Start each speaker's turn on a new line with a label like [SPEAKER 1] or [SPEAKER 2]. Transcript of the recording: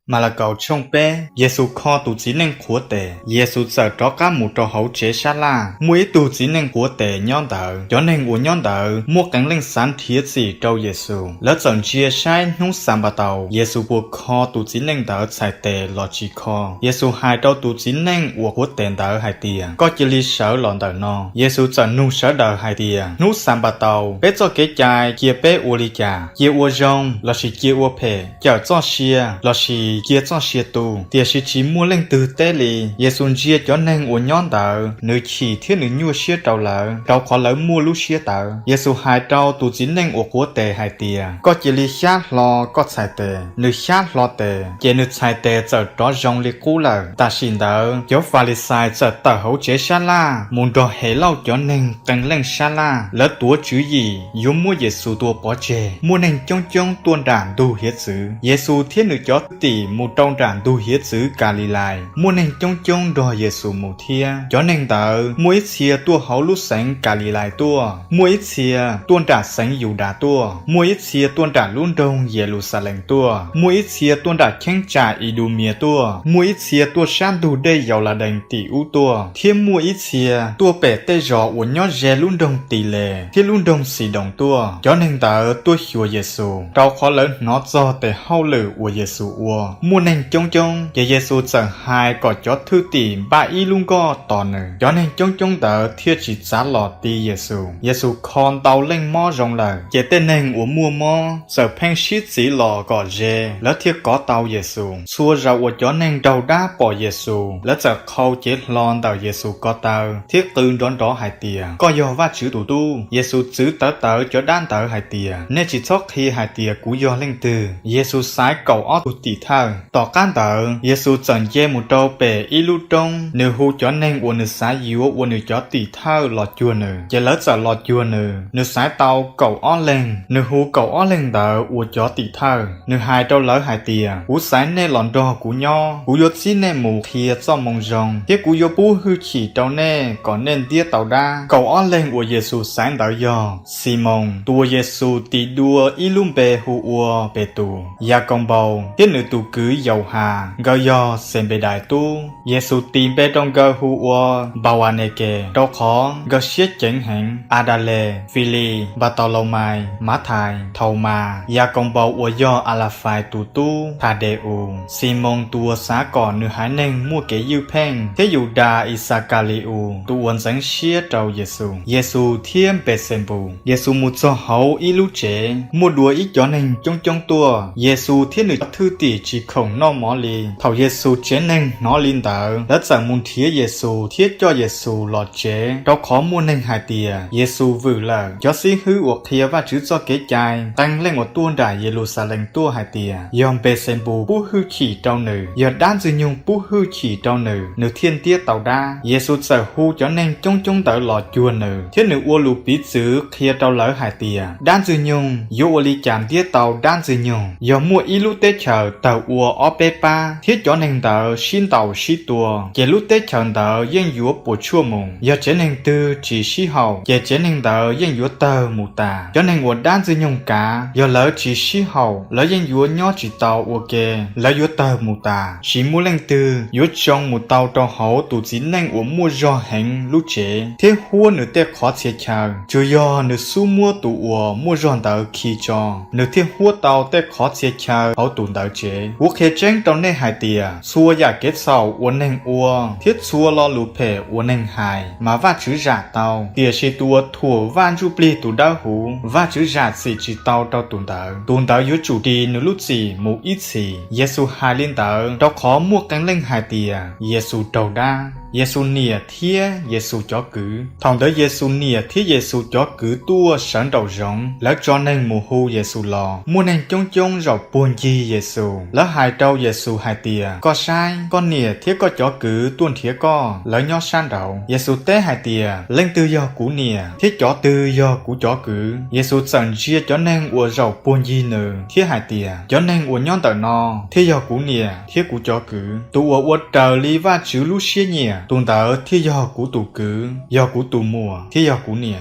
[SPEAKER 1] mà là cầu trong bé, Giêsu kho tụ chỉ nên của tệ, Giêsu sợ cho cá một trò hậu chế xa la, mỗi tụ chỉ nên của tệ nhon đỡ, cho nên của nhon đỡ, mua cánh lên sáng thiết gì trâu Giêsu, lỡ chọn chia sai nhung sàm bà tàu, Giêsu buộc kho tụ chỉ nên đỡ xài tệ lọ chỉ kho, Giêsu hai trâu tụ chỉ nên của tệ đỡ hai tiền, có chỉ lý sở lọn đỡ no, Giêsu chọn nung sở đỡ hai tiền, nung sàm bà tàu, bé cho cái chai kia bé u li chả, kia u rong, lọ chỉ kia u phe, chở cho xia, lọ chỉ kia cho xia tu, tiệt sĩ chỉ mua lên từ tế lì, Giêsu chia cho nên uốn nhon đỡ, nữ chỉ thiết nữ nhua xia trâu lỡ, trâu khó lỡ mua lú xia tờ, Giêsu hai trâu tụ chính nên uốn của tệ hai tiền, có chỉ lý xia lo có xài tệ, nữ xia lo tệ, kia nữ xài tệ giờ đó rong li cũ lỡ, ta xin đỡ, cho pha li xài giờ tờ hậu chế xa la, muốn đồ hệ lâu cho nên canh lên xa la, lỡ tua chữ gì, yếu mua Giêsu tua bỏ chè, mua nên trong tuôn đàn tu hiết xứ, Giêsu thiết nữ cho tỷ một trong đàn tu hiết xứ Galilee, mua nên trong đòi Giêsu một thia, cho nên tờ mua ít xia tua hậu lúc sáng Galilee tua, mua ít xia tuôn đàn sáng Yuda tua, mua ít xia tuôn đàn luôn đông Jerusalem tua, mua ít xia tuôn đàn khen trà Idumea tua, mua ít xia tua san tu đây giàu là đành tỷ u tua, thêm mua ít xia tua bể tê giò uốn nhót dè luôn đông tỷ lệ, thiết luôn đông xì đồng tua, cho nên tờ tua hiểu Giêsu, trao khó lớn nó do tề hậu lử của Giêsu ua, mua nên trong để Giêsu chẳng hai có cho thư tỷ ba y luôn có tỏ nữ, cho nên trong tờ thiết chỉ giá lọ ti Giêsu con tàu lên mò rong lời, chế tên nên của mua mò, sợ phèn shít chỉ lọ có dê, lỡ thiết có tàu Giêsu, xua ra của cho nên đầu đá bỏ Giêsu, lỡ giờ khâu chết lon tàu Giêsu có tàu, thiết tư đón đó hai tìa, có do va chữ tụ tu, Giêsu chữ tớ cho đan tớ hai tìa, nên chỉ chót khi hai tìa cú do lên từ, Giêsu sái cầu ót tỷ thơ, tỏ can tớ, Giêsu chẳng dê một trâu bể y lưu trong, nữ hú cho nên của nữ sái yếu của nữ cho tỷ thơ lọt chua nữ, chế lỡ giờ lọt chua nữ sái tàu cầu ót lên, nữ hú cầu ót lên tớ của cho tỷ thơ, nữ hai trâu lỡ hai tìa, cú sái nê lọn đo cú nho, cú yếu xí nê mù thịa cho mong rong, thiết cú yếu bú hư chỉ trâu nê, còn nên tía tàu đa, cầu ót lên của Giêsu sáng tớ do, Simon, tua Giêsu tỷ đua y lung bề hù ua bề tù, gia công bầu, thiết nữ tù cứ dầu hà, gơ do xem bề đại tu, Giêsu tìm bề trong gơ hù ua, bao anh kề, đâu khó, gơ xiết chánh hẳn, Adale, Phili, Bartolomai, Mathai, Thầu mà, gia công bầu ua do Alaphai tù tu, Thadeu, Simon tua xá cỏ nữ hải nên mua kế dư phèn, thế dù đà Isacariu, tu uốn sáng xiết trâu Giêsu thiên bề xem bù, Giêsu một cho hậu y lú chế, mua đùa ít cho nên trong tua, Giêsu thiên nữ thư tỷ chỉ khổng no mỏ lì, thầu Giêsu chế nên nó linh tờ, đã chẳng muốn thiết cho Giêsu lọt chế, đâu khó mua nên hai tìa, Giêsu vử lờ, cho sĩ hư uộc thìa và chữ cho kế chai, tăng lên một tuôn đài Jerusalem tua hai tìa, yom bê xem bù hư chỉ trâu nữ, giờ đan dư nhung bù hư chỉ trâu nữ thiên tiết tàu đa, Giêsu sở hư cho nên trong tờ lọt chua nữ, thiết nữ ua lù bí chữ khía trâu lỡ hai tìa, đan dư nhung, yếu li chạm tiết tàu đan dư nhung, giờ mua y lú tế chờ tàu ua ó bê pa, thiết cho nên tờ xin tàu xí tua, chế lú tế chờ tờ yên dũa bộ chua mùng, giờ chế nên tư chỉ xí hậu, chế nên tờ yên dũa tờ mù tà, cho nên ua đan dư nhung cả, giờ lỡ chỉ xí hậu, lỡ yên dũa nhỏ chỉ tàu ua kê, lỡ dũa tờ mù tà, xí mua lên tư, dũa trong một tàu trò hậu tụ chỉ nên ua mua do hành lú chế, thiết hua nữ tế khó chế chờ, chú do nữ su mua tụ ua mua do tờ khi cho, nữ thiết hua tàu tế khó chế chờ, hậu tụ tờ chế, ua khế tranh trong nên hai tìa, xua giả kết sau uốn neng ua, thiết xua lo lù phê uốn neng hài, mà va chữ giả tàu, tìa xê tua thua van chu pli tụ đau hú, va chữ giả xì chỉ tàu trao tùn tờ yếu chủ đi nữ lúc gì mù ít xì, Giêsu hai lên tờ, đâu khó mua cánh lên hai tìa, Giêsu đầu đa. Giêsu nia thia Giêsu cho cứ, thằng tới Giêsu nia thia Giêsu cho cứ tua sẵn đầu rộng, lỡ cho nên mù hu Giêsu lò, mua nên chung rồi buồn chi Giêsu, lỡ hai trâu Giêsu hai tìa, có sai, con nia thia có cho cứ tuôn thia co, lỡ nhỏ san đầu, Giêsu té hai tìa, lên tư do cú nia, thia cho tư do cú cho cứ, Giêsu chẳng chia cho nên ua rầu buồn chi nữ, thia hai tìa, cho nên ua nhon tờ no, thia do cú nia, thia cú cho cứ, tu ua trời li va chữ lu xia nia. Tuần tờ thi do của tụ cử, do của tụ mùa, thi do của nìa.